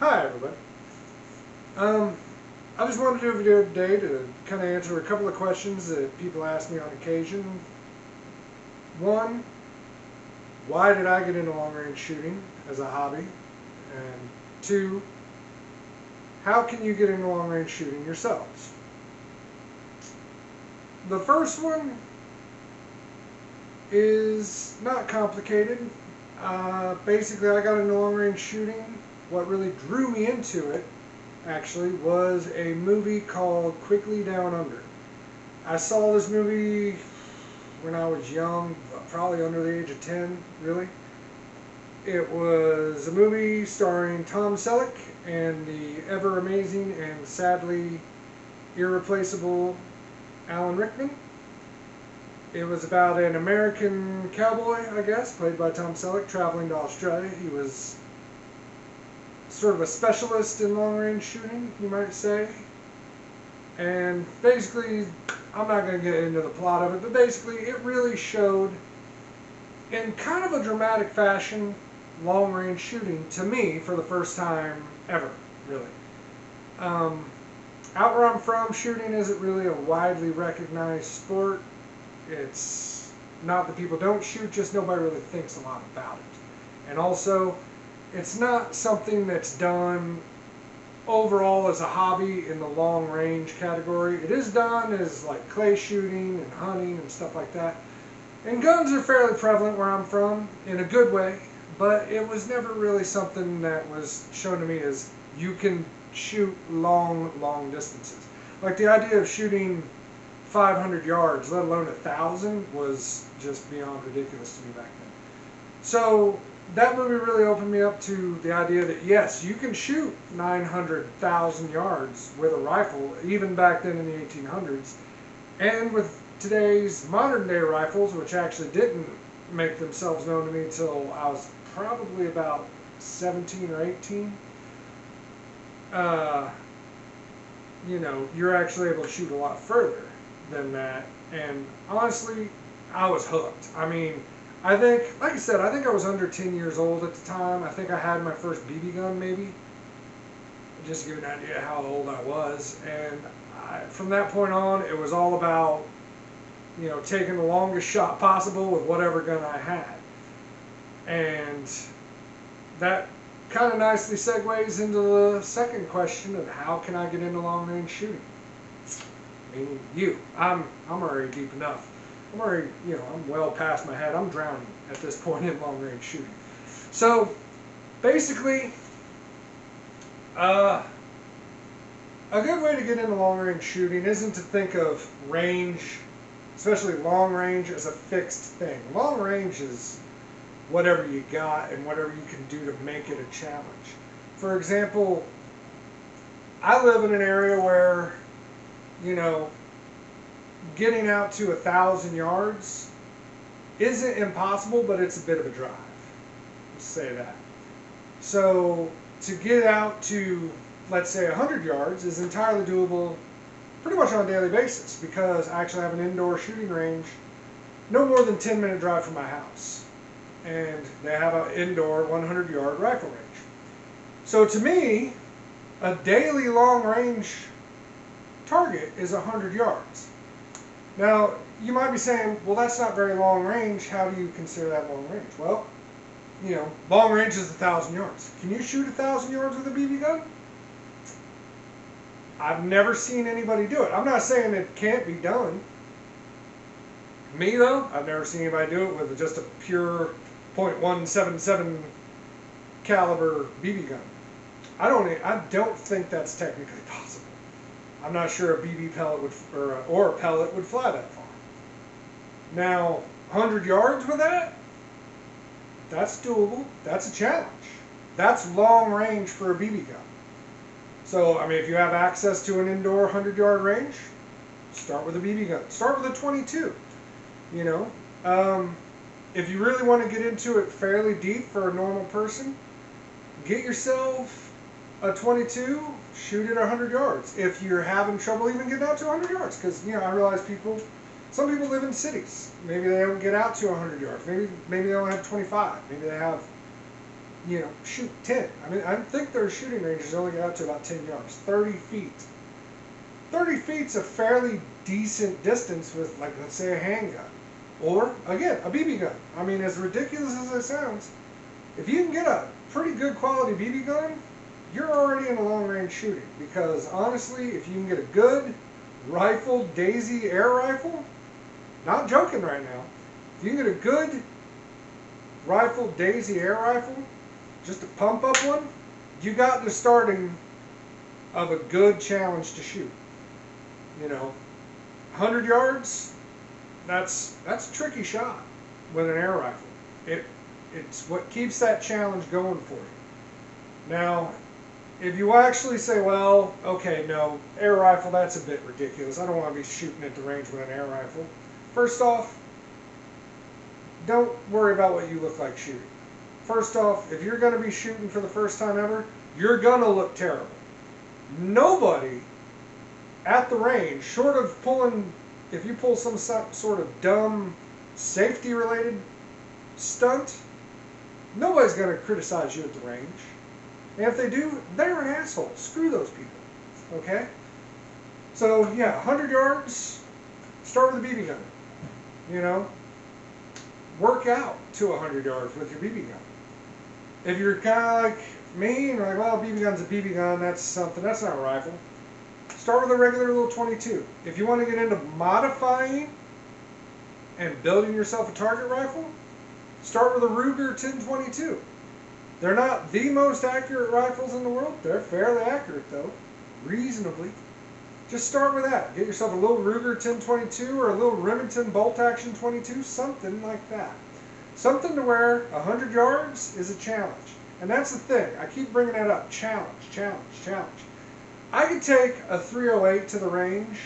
Hi everybody. I just wanted to do a video today to kind of answer a couple of questions that people ask me on occasion. One, why did I get into long range shooting as a hobby? And two, how can you get into long range shooting yourselves? The first one is not complicated. Basically, I got into long range shooting. What really drew me into it, actually, was a movie called Quickly Down Under. I saw this movie when I was young, probably under the age of 10, really. It was a movie starring Tom Selleck and the ever amazing and sadly irreplaceable Alan Rickman. It was about an American cowboy, I guess, played by Tom Selleck, traveling to Australia. He was sort of a specialist in long-range shooting, you might say. And basically, I'm not going to get into the plot of it, but basically it really showed, in kind of a dramatic fashion, long-range shooting to me for the first time ever, really. Out where I'm from, shooting isn't really a widely recognized sport. It's not that people don't shoot, just nobody really thinks a lot about it. And also, it's not something that's done overall as a hobby in the long range category. It is done as like clay shooting and hunting and stuff like that. And guns are fairly prevalent where I'm from in a good way, but it was never really something that was shown to me as you can shoot long distances. Like the idea of shooting 500 yards, let alone 1,000, was just beyond ridiculous to me back then. So that movie really opened me up to the idea that yes, you can shoot 900,000 yards with a rifle, even back then in the 1800s. And with today's modern day rifles, which actually didn't make themselves known to me until I was probably about 17 or 18, you're actually able to shoot a lot further than that. And honestly, I was hooked. I mean, I think, like I said, I think I was under 10 years old at the time. I think I had my first BB gun, maybe. Just to give you an idea how old I was. And from that point on, it was all about, taking the longest shot possible with whatever gun I had. And that kind of nicely segues into the second question of how can I get into long range shooting? Meaning you. I'm already deep enough. I'm already, I'm well past my head. I'm drowning at this point in long range shooting. So basically, a good way to get into long range shooting isn't to think of range, especially long range, as a fixed thing. Long range is whatever you got and whatever you can do to make it a challenge. For example, I live in an area where, getting out to 1,000 yards isn't impossible, but it's a bit of a drive. Let's say that. So to get out to, let's say, 100 yards is entirely doable pretty much on a daily basis, because I actually have an indoor shooting range no more than 10-minute drive from my house. And they have an indoor 100-yard rifle range. So to me, a daily long-range target is 100 yards. Now, you might be saying, well, that's not very long range. How do you consider that long range? Well, long range is 1,000 yards. Can you shoot 1,000 yards with a BB gun? I've never seen anybody do it. I'm not saying it can't be done. Me, though, I've never seen anybody do it with just a pure .177 caliber BB gun. I don't think that's technically possible. I'm not sure a BB pellet or a pellet would fly that far. Now, 100 yards with that? That's doable. That's a challenge. That's long range for a BB gun. So, I mean, if you have access to an indoor 100-yard range, start with a BB gun. Start with a 22. If you really want to get into it fairly deep for a normal person, get yourself a 22, shoot it 100 yards. If you're having trouble even getting out to 100 yards, because, I realize some people live in cities. Maybe they don't get out to 100 yards. Maybe they only have 25. Maybe they have, shoot 10. I mean, I think their shooting ranges only get out to about 10 yards, 30 feet. 30 feet's a fairly decent distance with, like, let's say a handgun. Or, again, a BB gun. I mean, as ridiculous as it sounds, if you can get a pretty good quality BB gun, you're already in a long range shooting. Because, honestly, if you can get a good rifle, Daisy air rifle, not joking right now, if you can get a good rifle, Daisy air rifle, just a pump up one, you got the starting of a good challenge to shoot. 100 yards, that's a tricky shot with an air rifle. It's what keeps that challenge going for you. Now, if you actually say, well, okay, no, air rifle, that's a bit ridiculous. I don't want to be shooting at the range with an air rifle. First off, don't worry about what you look like shooting. First off, if you're going to be shooting for the first time ever, you're going to look terrible. Nobody at the range, short of pulling, if you pull some sort of dumb safety-related stunt, nobody's going to criticize you at the range. And if they do, they're an asshole. Screw those people. Okay? So, yeah, 100 yards, start with a BB gun. Work out to 100 yards with your BB gun. If you're kind of like me, and you're like, well, BB gun's a BB gun, that's something, that's not a rifle. Start with a regular little .22. If you want to get into modifying and building yourself a target rifle, start with a Ruger 10/22. They're not the most accurate rifles in the world. They're fairly accurate, though, reasonably. Just start with that. Get yourself a little Ruger 10/22 or a little Remington bolt action .22, something like that. Something to where 100 yards is a challenge. And that's the thing. I keep bringing that up. Challenge, challenge, challenge. I could take a .308 to the range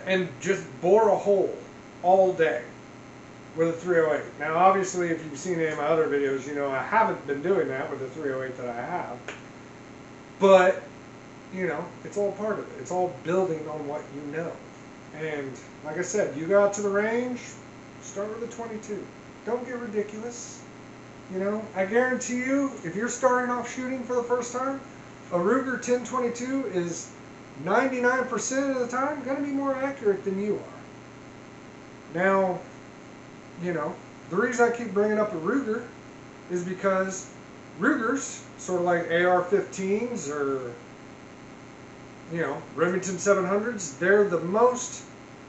and just bore a hole all day with a .308. Now, obviously, if you've seen any of my other videos, you know I haven't been doing that with the .308 that I have. But, it's all part of it. It's all building on what you know. And, like I said, you go out to the range, start with a .22. Don't get ridiculous. I guarantee you, if you're starting off shooting for the first time, a Ruger 10/22 is 99% of the time going to be more accurate than you are. Now, the reason I keep bringing up a Ruger is because Rugers, sort of like AR-15s or, Remington 700s, they're the most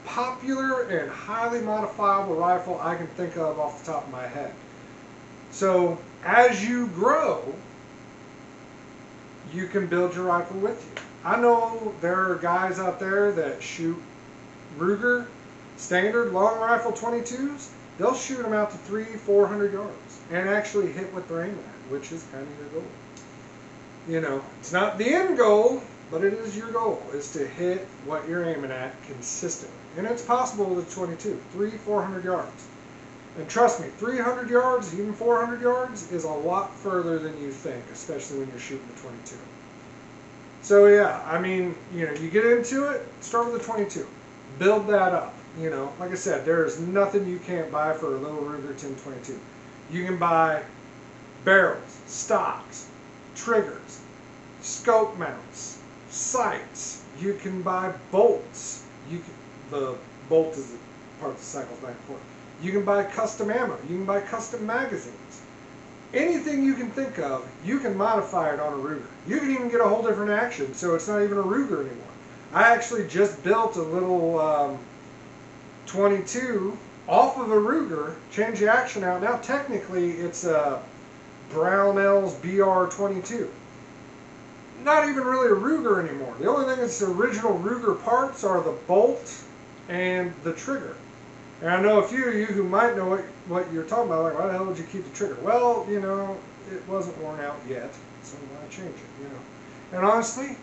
popular and highly modifiable rifle I can think of off the top of my head. So, as you grow, you can build your rifle with you. I know there are guys out there that shoot Ruger standard long rifle .22s. They'll shoot them out to 300-400 yards and actually hit what they're aiming at, which is kind of your goal. It's not the end goal, but it is your goal, is to hit what you're aiming at consistently. And it's possible with a .22, 300-400 yards. And trust me, 300 yards, even 400 yards, is a lot further than you think, especially when you're shooting the .22. So yeah, I mean, you get into it, start with the .22. Build that up. Like I said, there's nothing you can't buy for a little Ruger 10/22. You can buy barrels, stocks, triggers, scope mounts, sights. You can buy bolts. The bolt is the part that cycles back and forth. You can buy custom ammo. You can buy custom magazines. Anything you can think of, you can modify it on a Ruger. You can even get a whole different action, so it's not even a Ruger anymore. I actually just built a little .22 off of a Ruger, changed the action out. Now technically it's a Brownells BR-22. Not even really a Ruger anymore. The only thing that's the original Ruger parts are the bolt and the trigger. And I know a few of you who might know what you're talking about, like, why the hell would you keep the trigger? Well, it wasn't worn out yet, so why change it, And honestly,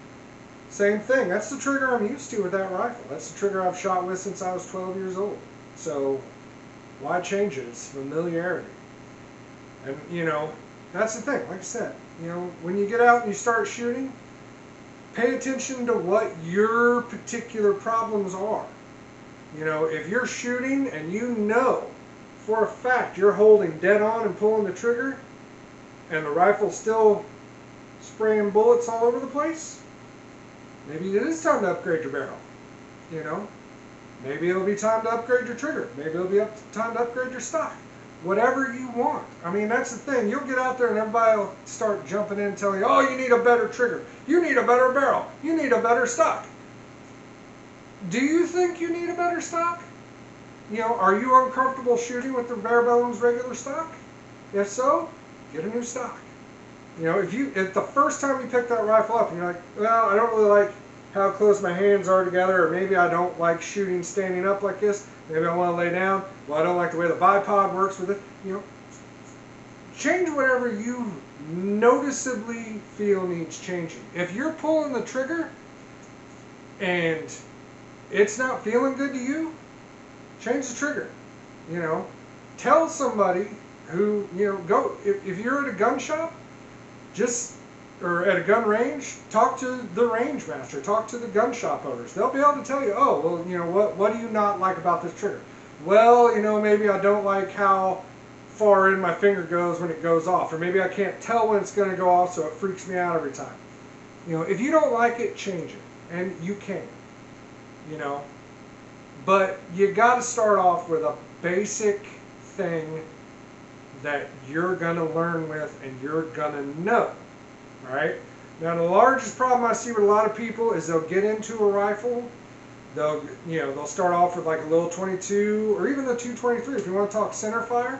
same thing. That's the trigger I'm used to with that rifle. That's the trigger I've shot with since I was 12 years old. So why change it? It's familiarity. And, that's the thing. Like I said, when you get out and you start shooting, pay attention to what your particular problems are. If you're shooting and for a fact you're holding dead on and pulling the trigger, and the rifle's still spraying bullets all over the place, maybe it is time to upgrade your barrel. You know, maybe it'll be time to upgrade your trigger. Maybe it'll be time to upgrade your stock. Whatever you want. I mean, that's the thing. You'll get out there and everybody will start jumping in and telling you, oh, you need a better trigger. You need a better barrel. You need a better stock. Do you think you need a better stock? You know, are you uncomfortable shooting with the bare bones regular stock? If so, get a new stock. You know, if the first time you pick that rifle up and you're like, well, I don't really like how close my hands are together, or maybe I don't like shooting standing up like this, maybe I want to lay down, well, I don't like the way the bipod works with it, you know, change whatever you noticeably feel needs changing. If you're pulling the trigger and it's not feeling good to you, change the trigger. You know, tell somebody who, you know, go, if you're at a gun shop, or at a gun range, talk to the range master, talk to the gun shop owners. They'll be able to tell you, oh, well, you know, what do you not like about this trigger? Well, you know, maybe I don't like how far in my finger goes when it goes off, or maybe I can't tell when it's going to go off, so it freaks me out every time. You know, if you don't like it, change it, and you can, you know. But you got to start off with a basic thing that you're going to learn with and you're going to know. Right? Now, the largest problem I see with a lot of people is they'll get into a rifle, they'll start off with like a little 22 or even the 223 if you want to talk center fire.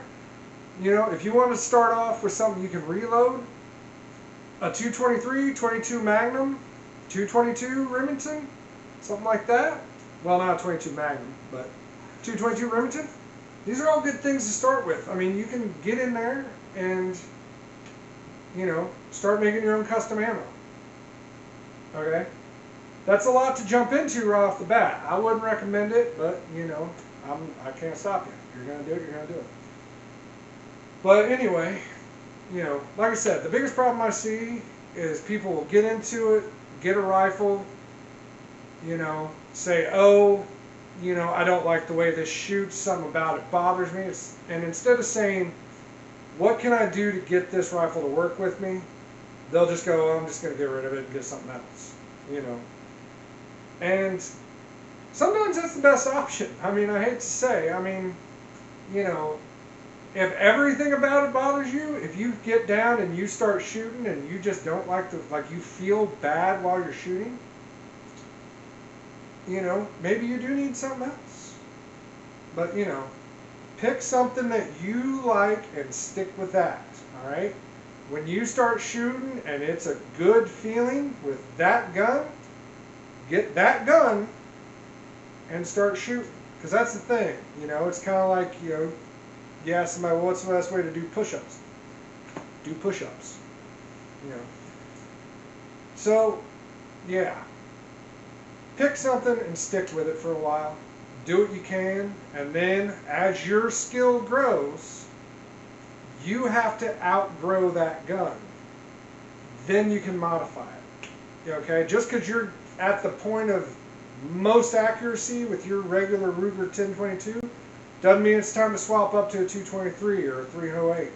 You know, if you want to start off with something you can reload, a 223, 22 Magnum, 222 Remington, something like that. Well, not a 22 Magnum, but 222 Remington. These are all good things to start with. I mean, you can get in there and, you know, start making your own custom ammo. Okay? That's a lot to jump into right off the bat. I wouldn't recommend it, but, you know, I can't stop you. You're going to do it, you're going to do it. But anyway, you know, like I said, the biggest problem I see is people will get into it, get a rifle, you know, say, oh, you know, I don't like the way this shoots, something about it bothers me. And instead of saying, what can I do to get this rifle to work with me? They'll just go, oh, I'm just going to get rid of it and get something else, you know. And sometimes that's the best option. I mean, I hate to say, I mean, you know, if everything about it bothers you, if you get down and you start shooting and you just don't like you feel bad while you're shooting, you know, maybe you do need something else. But, you know, pick something that you like and stick with that, all right? When you start shooting and it's a good feeling with that gun, get that gun and start shooting. Because that's the thing, you know, it's kind of like, you know, you ask somebody, well, what's the best way to do push-ups? Do push-ups, you know. So, yeah. Pick something and stick with it for a while. Do what you can, and then as your skill grows, you have to outgrow that gun. Then you can modify it. Okay? Just because you're at the point of most accuracy with your regular Ruger 1022 doesn't mean it's time to swap up to a 223 or a 308.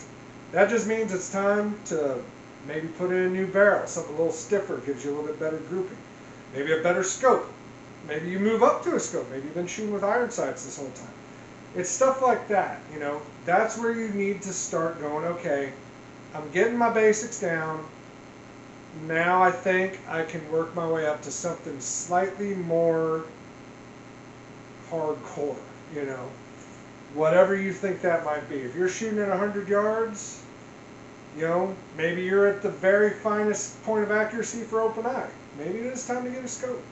That just means it's time to maybe put in a new barrel, something a little stiffer, gives you a little bit better grouping. Maybe a better scope. Maybe you move up to a scope. Maybe you've been shooting with iron sights this whole time. It's stuff like that, you know. That's where you need to start going, okay, I'm getting my basics down. Now I think I can work my way up to something slightly more hardcore, you know. Whatever you think that might be. If you're shooting at 100 yards, you know, maybe you're at the very finest point of accuracy for open eye. Maybe it is time to get a scope.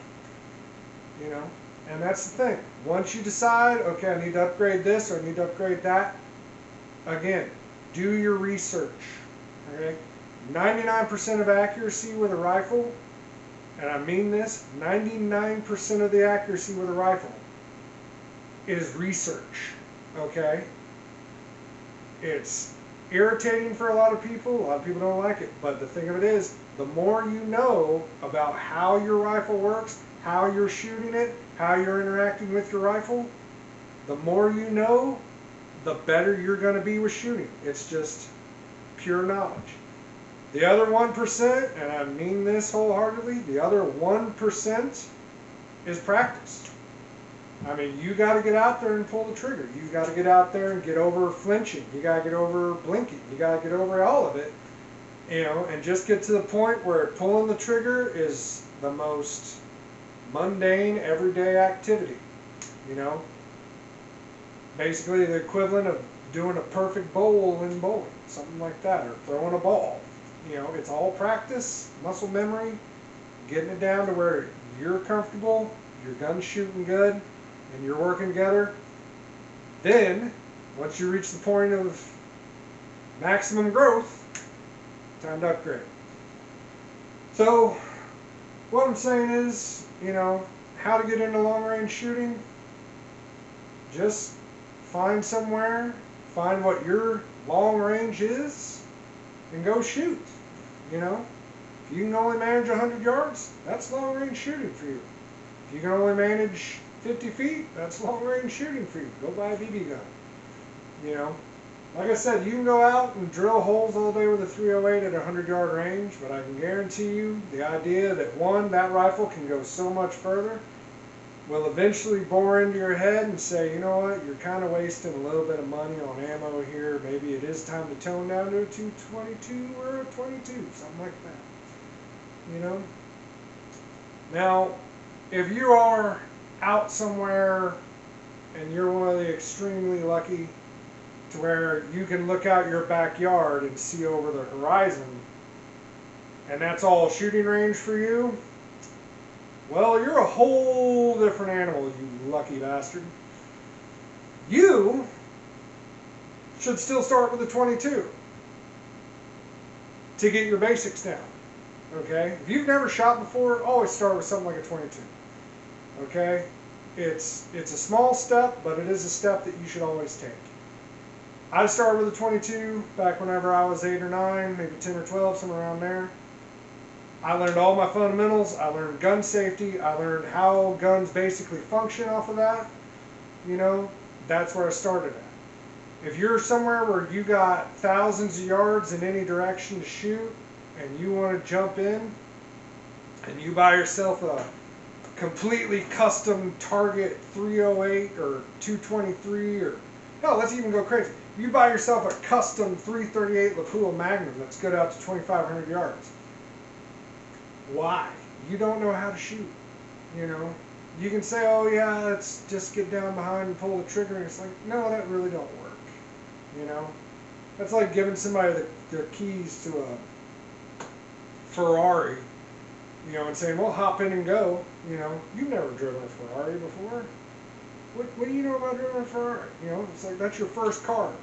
You know, and that's the thing. Once you decide, okay, I need to upgrade this or I need to upgrade that, again, do your research. Okay, 99% of accuracy with a rifle, and I mean this, 99% of the accuracy with a rifle is research. Okay, it's irritating for a lot of people. A lot of people don't like it, but the thing of it is, the more you know about how your rifle works, how you're shooting it, how you're interacting with your rifle, the more you know, the better you're going to be with shooting. It's just pure knowledge. The other 1%, and I mean this wholeheartedly, the other 1% is practice. I mean, you got to get out there and pull the trigger. You got to get out there and get over flinching. You got to get over blinking. You got to get over all of it, and just get to the point where pulling the trigger is the most mundane, everyday activity. Basically the equivalent of doing a perfect bowl in bowling, something like that, or throwing a ball. It's all practice, muscle memory, getting it down to where you're comfortable, your gun's shooting good, and you're working together. Then, once you reach the point of maximum growth, time to upgrade. So, what I'm saying is, how to get into long range shooting, just find somewhere, find what your long range is, and go shoot. If you can only manage 100 yards, that's long range shooting for you. If you can only manage 50 feet, that's long range shooting for you. Go buy a BB gun. Like I said, you can go out and drill holes all day with a 308 at a 100-yard range, but I can guarantee you the idea that, one, that rifle can go so much further will eventually bore into your head and say, you know what, you're kind of wasting a little bit of money on ammo here. Maybe it is time to tone down to a 222 or a 22, something like that. Now, if you are out somewhere and you're one of the extremely lucky to where you can look out your backyard and see over the horizon, and that's all shooting range for you, well, you're a whole different animal, you lucky bastard. You should still start with a 22 to get your basics down. Okay? If you've never shot before, always start with something like a 22. Okay? It's a small step, but it is a step that you should always take. I started with a 22 back whenever I was 8 or 9, maybe 10 or 12, somewhere around there. I learned all my fundamentals. I learned gun safety. I learned how guns basically function off of that. That's where I started at. If you're somewhere where you got thousands of yards in any direction to shoot and you want to jump in and you buy yourself a completely custom Target 308 or 223 or hell, let's even go crazy. You buy yourself a custom 338 Lapua Magnum that's good out to 2,500 yards. Why? You don't know how to shoot. You can say, oh yeah, let's just get down behind and pull the trigger. And it's like, no, that really don't work. That's like giving somebody the keys to a Ferrari, and saying, well, hop in and go. You've never driven a Ferrari before. What do you know about driving a Ferrari? It's like, that's your first car.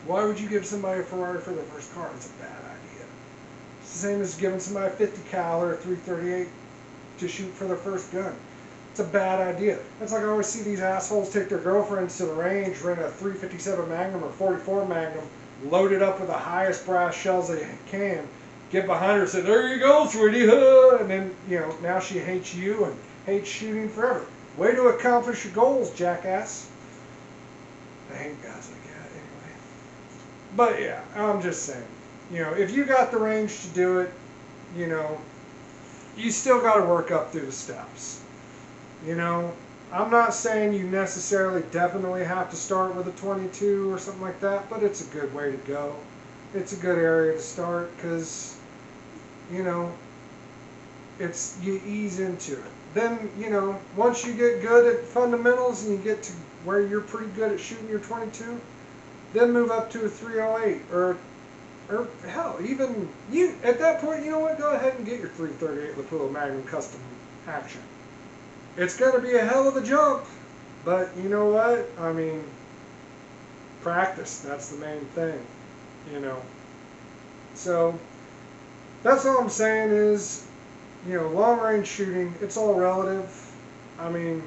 Why would you give somebody a Ferrari for their first car? It's a bad idea. It's the same as giving somebody a 50 cal or a 338 to shoot for their first gun. It's a bad idea. That's like I always see these assholes take their girlfriends to the range, rent a 357 Magnum or 44 Magnum, load it up with the highest brass shells they can, get behind her and say, there you go, sweetie, and then, now she hates you and hates shooting forever. Way to accomplish your goals, jackass. I hate guys like that anyway. But yeah, I'm just saying, if you got the range to do it, you still got to work up through the steps. I'm not saying you necessarily definitely have to start with a 22 or something like that, but it's a good way to go. It's a good area to start because, you ease into it. Then, once you get good at fundamentals and you get to where you're pretty good at shooting your 22, then move up to a 308 or hell, even you at that point, you know what? Go ahead and get your 338 Lapua Magnum Custom Action. It's going to be a hell of a jump, but you know what? I mean, practice. That's the main thing, So that's all I'm saying is, long range shooting, it's all relative. I mean,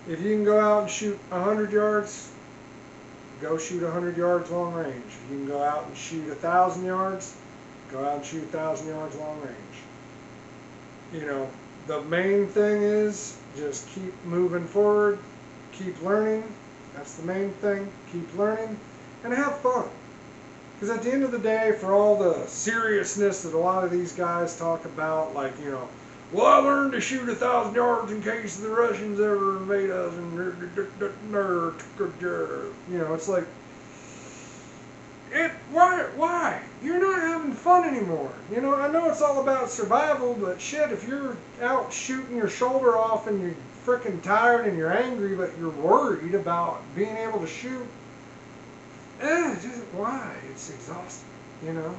if you can go out and shoot 100 yards, go shoot 100 yards long range. If you can go out and shoot 1,000 yards, go out and shoot 1,000 yards long range. The main thing is just keep moving forward, keep learning. That's the main thing. Keep learning and have fun. Because at the end of the day, for all the seriousness that a lot of these guys talk about, like, you know, well, I learned to shoot 1,000 yards in case the Russians ever invade us, and you know, it's like, why? You're not having fun anymore. You know, I know it's all about survival, but shit, if you're out shooting your shoulder off and you're freaking tired and you're angry, but you're worried about being able to shoot, just why? It's exhausting, you know?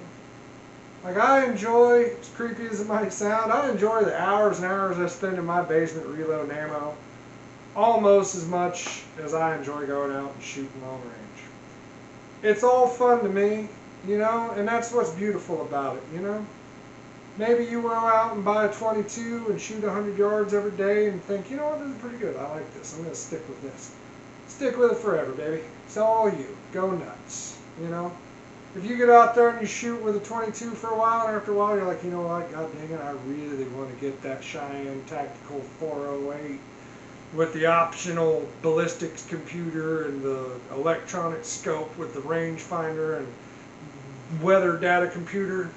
Like, I enjoy, as creepy as it might sound, I enjoy the hours and hours I spend in my basement reloading ammo almost as much as I enjoy going out and shooting long range. It's all fun to me, you know, and that's what's beautiful about it, you know? Maybe you go out and buy a 22 and shoot 100 yards every day and think, you know what, this is pretty good. I like this. I'm going to stick with this. Stick with it forever, baby. It's all you. Go nuts, you know? If you get out there and you shoot with a 22 for a while, and after a while you're like, you know what, god dang it, I really want to get that Cheyenne Tactical 408 with the optional ballistics computer and the electronic scope with the rangefinder and weather data computer.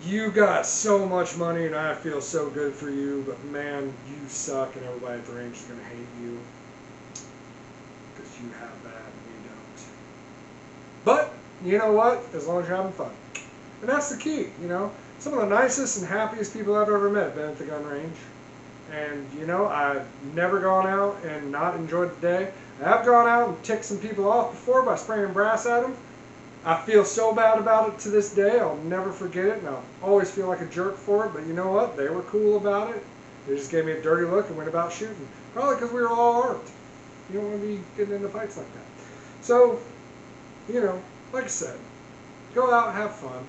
You got so much money and I feel so good for you, but man, you suck and everybody at the range is going to hate you because you have that and we don't. But you know what? As long as you're having fun. And that's the key, you know. Some of the nicest and happiest people I've ever met have been at the gun range. And, you know, I've never gone out and not enjoyed the day. I've gone out and ticked some people off before by spraying brass at them. I feel so bad about it to this day. I'll never forget it, and I'll always feel like a jerk for it. But you know what? They were cool about it. They just gave me a dirty look and went about shooting. Probably because we were all armed. You don't want to be getting into fights like that. So, you know, like I said, go out and have fun.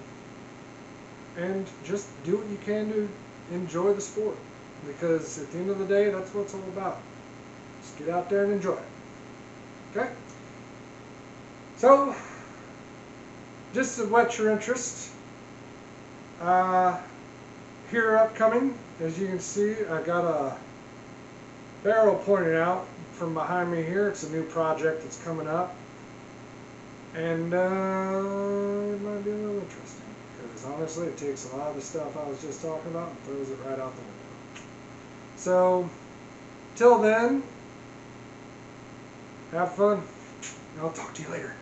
And just do what you can to enjoy the sport. Because at the end of the day, that's what it's all about. Just get out there and enjoy it. Okay? So, just to whet your interest, here upcoming, as you can see, I got a barrel pointed out from behind me here. It's a new project that's coming up. And it might be a little interesting. Because honestly, it takes a lot of the stuff I was just talking about and throws it right out the window. So, till then, have fun. And I'll talk to you later.